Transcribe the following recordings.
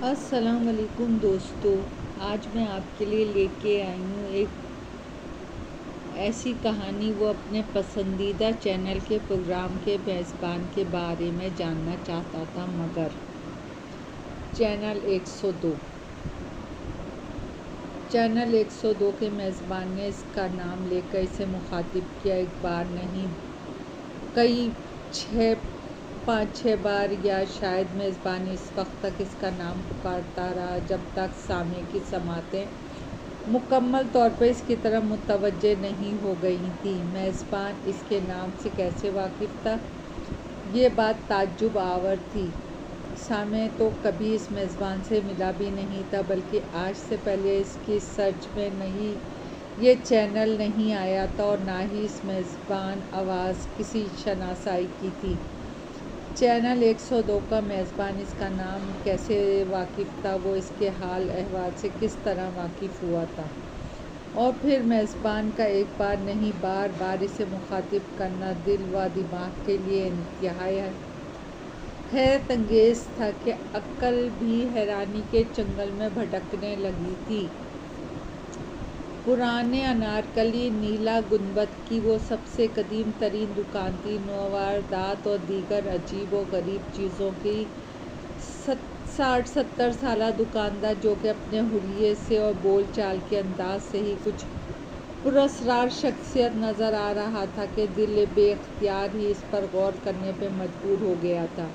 السلام علیکم دوستو، آج میں آپ کے لیے لے کے آئی ہوں ایک ایسی کہانی۔ وہ اپنے پسندیدہ چینل کے پروگرام کے میزبان کے بارے میں جاننا چاہتا تھا، مگر چینل 102 کے میزبان نے اس کا نام لے کر اسے مخاطب کیا۔ ایک بار نہیں، کئی 5-6 بار، یا شاید میزبان اس وقت تک اس کا نام پکارتا رہا جب تک سامع کی سماعتیں مکمل طور پر اس کی طرف متوجہ نہیں ہو گئی تھیں۔ میزبان اس کے نام سے کیسے واقف تھا؟ یہ بات تعجب آور تھی۔ سامع تو کبھی اس میزبان سے ملا بھی نہیں تھا، بلکہ آج سے پہلے اس کی سرچ میں یہ چینل نہیں آیا تھا، اور نہ ہی اس میزبان آواز کسی شناسائی کی تھی۔ چینل 102 کا میزبان اس کا نام کیسے واقف تھا؟ وہ اس کے حال احوال سے کس طرح واقف ہوا تھا؟ اور پھر میزبان کا ایک بار نہیں، بار بار اسے مخاطب کرنا دل و دماغ کے لیے انتہائی حیرت انگیز تھا کہ عقل بھی حیرانی کے چنگل میں بھٹکنے لگی تھی۔ پرانے انارکلی نیلا گنبد کی وہ سب سے قدیم ترین دکان تھی۔ نوادرات اور دیگر عجیب و غریب چیزوں کی 60-70 سالہ دکاندار، جو کہ اپنے حلیے سے اور بول چال کے انداز سے ہی کچھ پراسرار شخصیت نظر آ رہا تھا، کہ دل بے اختیار ہی اس پر غور کرنے پہ مجبور ہو گیا تھا۔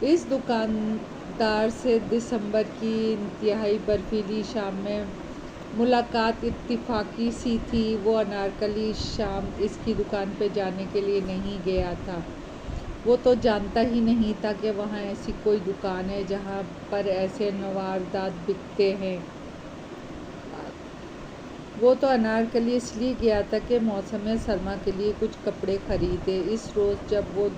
اس دکاندار سے دسمبر کی انتہائی برفیلی شام میں ملاقات اتفاقی سی تھی۔ وہ انارکلی شام اس کی دکان پہ جانے کے لیے نہیں گیا تھا۔ وہ تو جانتا ہی نہیں تھا کہ وہاں ایسی کوئی دکان ہے جہاں پر ایسے نوادرات بکتے ہیں۔ وہ تو انارکلی اس لیے گیا تھا کہ موسم سرما کے لیے کچھ کپڑے خریدے۔ اس روز جب وہ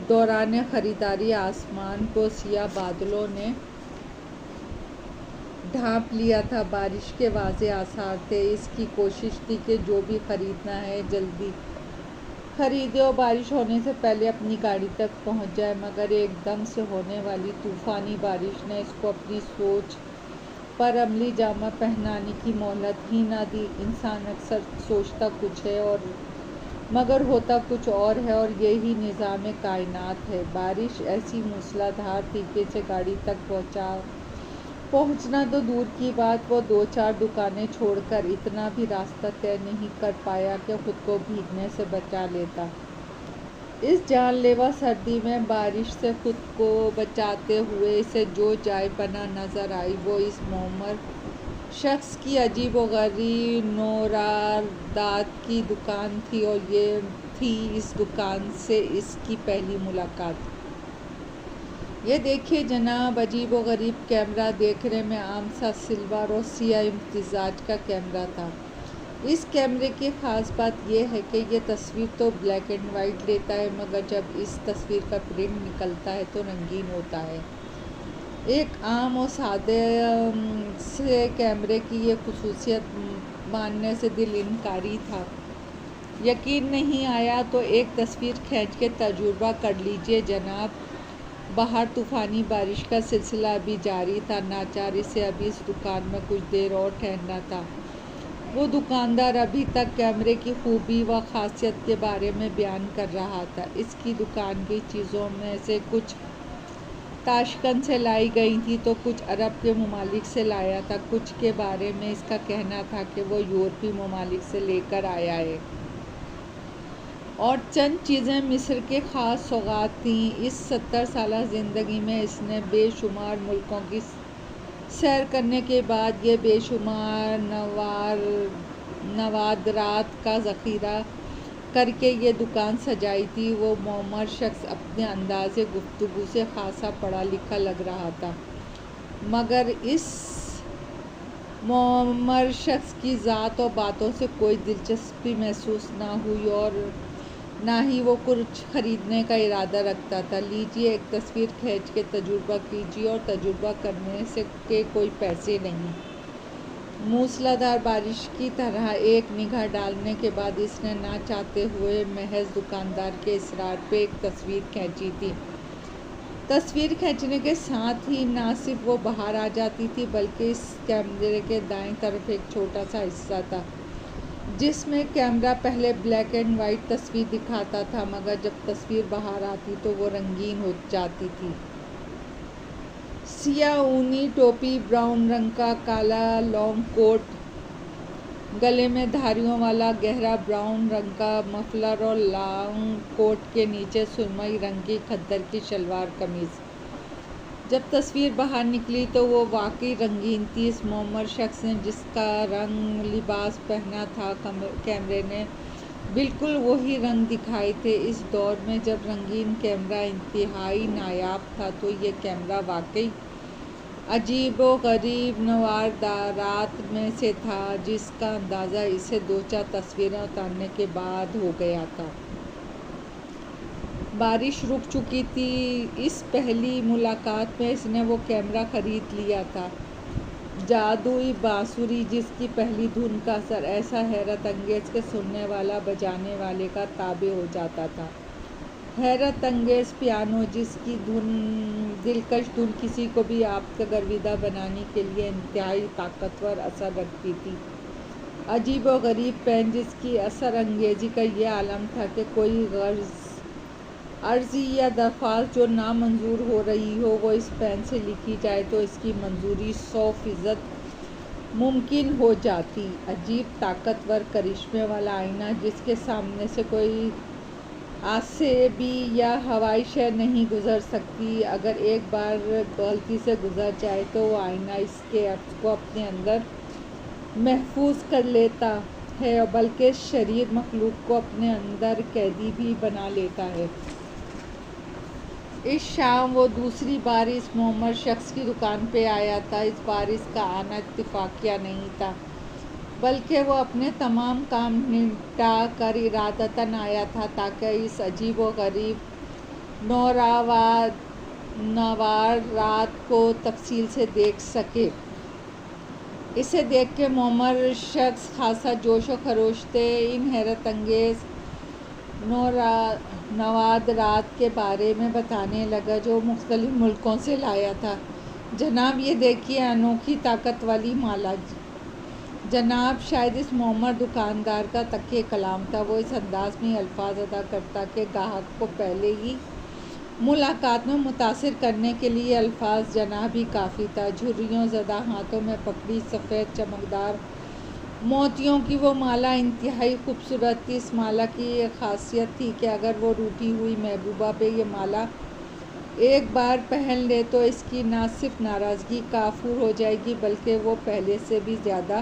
دوران خریداری، آسمان کو سیاہ بادلوں نے ڈھانپ لیا تھا۔ بارش کے واضح آثار تھے۔ اس کی کوشش تھی کہ جو بھی خریدنا ہے جلدی خریدے اور بارش ہونے سے پہلے اپنی گاڑی تک پہنچ جائے، مگر ایک دم سے ہونے والی طوفانی بارش نے اس کو اپنی سوچ پر عملی جامہ پہنانے کی مہلت ہی نہ دی۔ انسان اکثر سوچتا کچھ ہے مگر ہوتا کچھ اور ہے، اور یہی نظام کائنات ہے۔ بارش ایسی موسلا دھار تھی کہ اسے گاڑی تک پہنچنا تو دور کی بات، وہ 2-4 دکانیں چھوڑ کر اتنا بھی راستہ طے نہیں کر پایا کہ خود کو بھیگنے سے بچا لیتا۔ اس جان لیوا سردی میں بارش سے خود کو بچاتے ہوئے اسے جو جائے پناہ نظر آئی، وہ اس معمر شخص کی عجیب و غریب نوادرات کی دکان تھی، اور یہ تھی اس دکان سے اس کی پہلی ملاقات۔ یہ دیکھیے جناب، عجیب و غریب کیمرہ۔ دیکھنے میں عام سا سلور اور سیاہ امتزاج کا کیمرہ تھا۔ اس کیمرے کی خاص بات یہ ہے کہ یہ تصویر تو بلیک اینڈ وائٹ لیتا ہے، مگر جب اس تصویر کا پرنٹ نکلتا ہے تو رنگین ہوتا ہے۔ ایک عام اور سادے سے کیمرے کی یہ خصوصیت ماننے سے دل انکاری تھا۔ یقین نہیں آیا تو ایک تصویر کھینچ کے تجربہ کر لیجیے جناب۔ باہر طوفانی بارش کا سلسلہ ابھی جاری تھا۔ ناچار اسے ابھی اس دکان میں کچھ دیر اور ٹھہرنا تھا۔ وہ دکاندار ابھی تک کیمرے کی خوبی و خاصیت کے بارے میں بیان کر رہا تھا۔ اس کی دکان کی چیزوں میں سے کچھ تاشکند سے لائی گئی تھی تو کچھ عرب کے ممالک سے لایا تھا۔ کچھ کے بارے میں اس کا کہنا تھا کہ وہ یورپی ممالک سے لے کر آیا ہے، اور چند چیزیں مصر کی خاص سوغات تھیں۔ اس 70 سالہ زندگی میں اس نے بے شمار ملکوں کی سیر کرنے کے بعد یہ بے شمار نوادرات کا ذخیرہ کر کے یہ دکان سجائی تھی۔ وہ معمر شخص اپنے انداز گفتگو سے خاصا پڑھا لکھا لگ رہا تھا، مگر اس معمر شخص کی ذات و باتوں سے کوئی دلچسپی محسوس نہ ہوئی، اور نہ ہی وہ کچھ خریدنے کا ارادہ رکھتا تھا۔ لیجیے ایک تصویر کھینچ کے تجربہ کیجیے، اور تجربہ کرنے کے کوئی پیسے نہیں۔ موسلا دھار بارش کی طرح ایک نگاہ ڈالنے کے بعد اس نے نہ چاہتے ہوئے محض دکاندار کے اصرار پہ ایک تصویر کھینچی تھی۔ تصویر کھینچنے کے ساتھ ہی نہ صرف وہ باہر آ جاتی تھی بلکہ اس کیمرے کے دائیں طرف ایک چھوٹا سا حصہ تھا جس میں کیمرہ پہلے بلیک اینڈ وائٹ تصویر دکھاتا تھا، مگر جب تصویر باہر آتی تو وہ رنگین ہو جاتی تھی۔ سیاہ اونی ٹوپی، براؤن رنگ کا کالا لانگ کوٹ، گلے میں دھاریوں والا گہرا براؤن رنگ کا مفلر اور لانگ کوٹ کے نیچے سرمئی رنگ کی کھدر کی شلوار قمیض۔ جب تصویر باہر نکلی تو وہ واقعی رنگین تھی۔ اس معمر شخص نے جس کا رنگ لباس پہنا تھا، کیمرے نے بالکل وہی رنگ دکھائے تھے۔ اس دور میں جب رنگین کیمرہ انتہائی نایاب تھا تو یہ کیمرہ واقعی عجیب و غریب نوادرات میں سے تھا، جس کا اندازہ اسے 2-4 تصویریں اتارنے کے بعد ہو گیا تھا۔ بارش رک چکی تھی۔ اس پہلی ملاقات میں اس نے وہ کیمرہ خرید لیا تھا۔ جادوئی بانسری، جس کی پہلی دھن کا اثر ایسا حیرت انگیز کہ سننے والا بجانے والے کا تابع ہو جاتا تھا۔ حیرت انگیز پیانو، جس کی دلکش دھن کسی کو بھی آپ کا گرویدہ بنانے کے لیے انتہائی طاقتور اثر رکھتی تھی۔ عجیب و غریب پین، جس کی اثر انگیزی کا یہ عالم تھا کہ کوئی عرضی یا درخواست جو نامنظور ہو رہی ہو، وہ اس پین سے لکھی جائے تو اس کی منظوری 100% ممکن ہو جاتی۔ عجیب طاقتور کرشمے والا آئینہ، جس کے سامنے سے کوئی آسیبی یا ہوائی شے نہیں گزر سکتی۔ اگر ایک بار غلطی سے گزر جائے تو وہ آئینہ اس کے عکس کو اپنے اندر محفوظ کر لیتا ہے، بلکہ شریر مخلوق کو اپنے اندر قیدی بھی بنا لیتا ہے۔ اس شام وہ دوسری بار اس معمر شخص کی دکان پہ آیا تھا۔ اس بار اس کا آنا اتفاقیہ نہیں تھا، بلکہ وہ اپنے تمام کام نمٹا کر ارادتاً آیا تھا تاکہ اس عجیب و غریب نوادرات کو تفصیل سے دیکھ سکے۔ اسے دیکھ کے معمر شخص خاصا جوش و خروش تھے۔ ان حیرت انگیز نوادرات کے بارے میں بتانے لگا جو مختلف ملکوں سے لایا تھا۔ جناب، یہ دیکھیے انوکھی طاقت والی مالا۔ جناب، شاید اس معمر دکاندار کا تکیہ کلام تھا۔ وہ اس انداز میں الفاظ ادا کرتا کہ گاہک کو پہلے ہی ملاقات میں متاثر کرنے کے لیے الفاظ جناب ہی کافی تھا۔ جھریوں زدہ ہاتھوں میں پکڑی سفید چمکدار موتیوں کی وہ مالا انتہائی خوبصورت تھی۔ اس مالا کی ایک خاصیت تھی کہ اگر وہ روٹھی ہوئی محبوبہ پہ یہ مالا ایک بار پہن لے تو اس کی نہ صرف ناراضگی کافور ہو جائے گی بلکہ وہ پہلے سے بھی زیادہ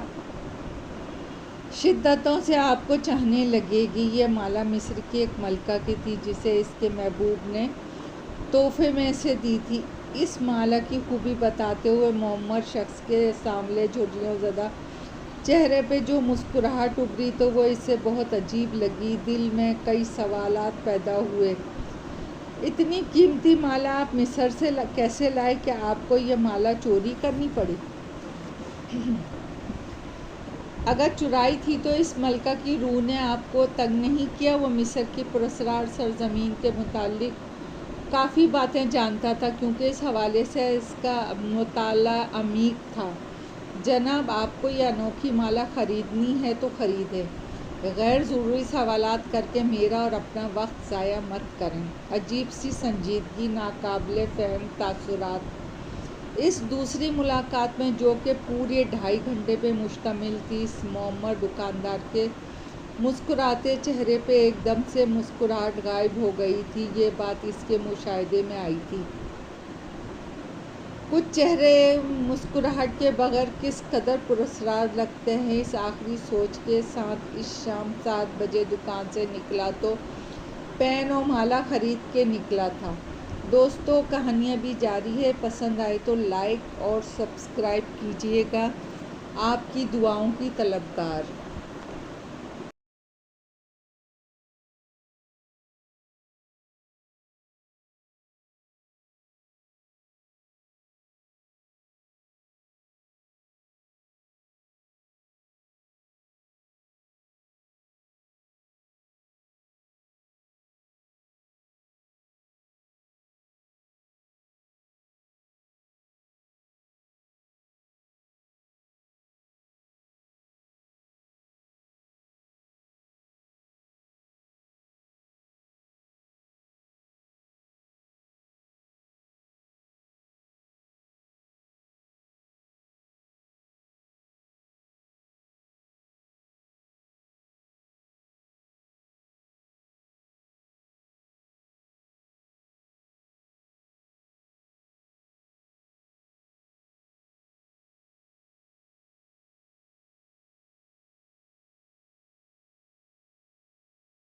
شدتوں سے آپ کو چاہنے لگے گی۔ یہ مالا مصر کی ایک ملکہ کی تھی جسے اس کے محبوب نے تحفے میں سے دی تھی۔ اس مالا کی خوبی بتاتے ہوئے معمر شخص کے سانولے جھریوں زدہ چہرے پہ جو مسکراہٹ ابھری تو وہ اسے بہت عجیب لگی۔ دل میں کئی سوالات پیدا ہوئے۔ اتنی قیمتی مالا آپ مصر سے کیسے لائے؟ کیا آپ کو یہ مالا چوری کرنی پڑی؟ اگر چرائی تھی تو اس ملکہ کی روح نے آپ کو تنگ نہیں کیا؟ وہ مصر کی پراسرار سرزمین کے متعلق کافی باتیں جانتا تھا کیونکہ اس حوالے سے اس کا مطالعہ عمیق تھا۔ جناب، آپ کو یہ انوکھی مالا خریدنی ہے تو خریدیں، غیر ضروری سوالات کر کے میرا اور اپنا وقت ضائع مت کریں۔ عجیب سی سنجیدگی، ناقابل فہم تاثرات۔ اس دوسری ملاقات میں جو کہ پورے 2.5 گھنٹے پہ مشتمل تھی، اس معمر دکاندار کے مسکراتے چہرے پہ ایک دم سے مسکراہٹ غائب ہو گئی تھی۔ یہ بات اس کے مشاہدے میں آئی تھی۔ کچھ چہرے مسکراہٹ کے بغیر کس قدر پراسرار لگتے ہیں۔ اس آخری سوچ کے ساتھ اس شام 7 بجے دکان سے نکلا تو پین و مالا خرید کے نکلا تھا۔ دوستو، کہانی ابھی جاری ہے۔ پسند آئے تو لائک اور سبسکرائب کیجیے گا۔ آپ کی دعاؤں کی طلبگار۔